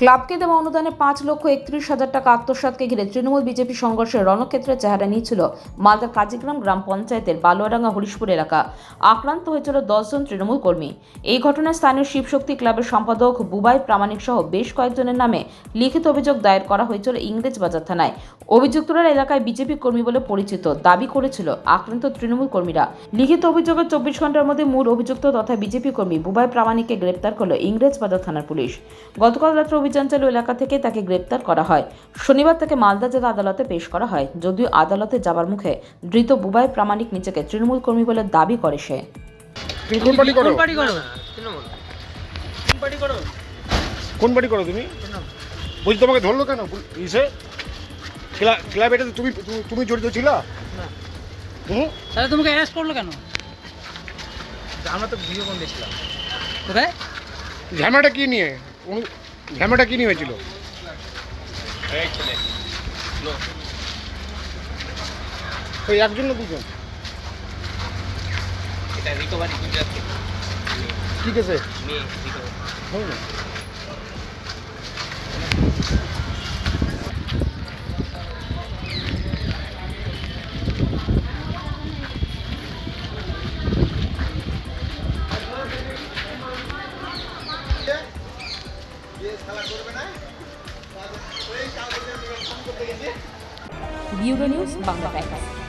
ক্লাবকে দেওয়া অনুদানে 5,31,000 টাকা আত্মসাৎকে ঘিরে তৃণমূল বিজেপি সংঘর্ষের রণক্ষেত্রের চেহারা নিয়েছিল মালদার কাজীগ্রাম গ্রাম পঞ্চায়েতের বালুয়াডাঙ্গা হরিশপুর এলাকা। আক্রান্ত হয়েছিল 10 জন তৃণমূল কর্মী। এই ঘটনায় স্থানীয় শিবশক্তি ক্লাবের সম্পাদক বুবাই প্রামাণিক সহ বেশ কয়েকজনের নামে লিখিত অভিযোগ দায়ের করা হয়েছিল ইংরেজবাজার থানায়। অভিযুক্তরা এলাকায় বিজেপি কর্মী বলে পরিচিত দাবি করেছিল আক্রান্ত তৃণমূল কর্মীরা। লিখিত অভিযোগের 24 ঘন্টার মধ্যে মূল অভিযুক্ত তথা বিজেপি কর্মী বুবাই প্রামাণিককে গ্রেপ্তার করল ইংরেজবাজার থানার পুলিশ। গতকাল রাত্রে অভিযান চালু এলাকা থেকে তাকে গ্রেপ্তার করা হয়। শনিবার তাকে মালদা জেলা আদালতে পেশ করা হয়। যদিও আদালতে যাবার মুখে ধৃত বুবাই প্রামাণিক নিজেকে তৃণমূল কর্মী বলে দাবি করে সে। কোন পার্টি করো তুমি? বলছি তোমাকে ধরলো কেন ইসে ক্লাব? এটা তুমি জড়িত ছিলা? তাহলে তোমাকে অ্যারেস্ট করলো কেন? আমরা তো ভিডিও কোন দেখছিলাম। কোথায় ঝামেলাটা কি নিয়ে হয়েছিল? ওই একজন না দুজন? এটা রিকভারি গুজরাট থেকে। ঠিক আছে মেয়ে রিকভারি। হয় না ব্যুরো নিউজ বাংলা টাইমস।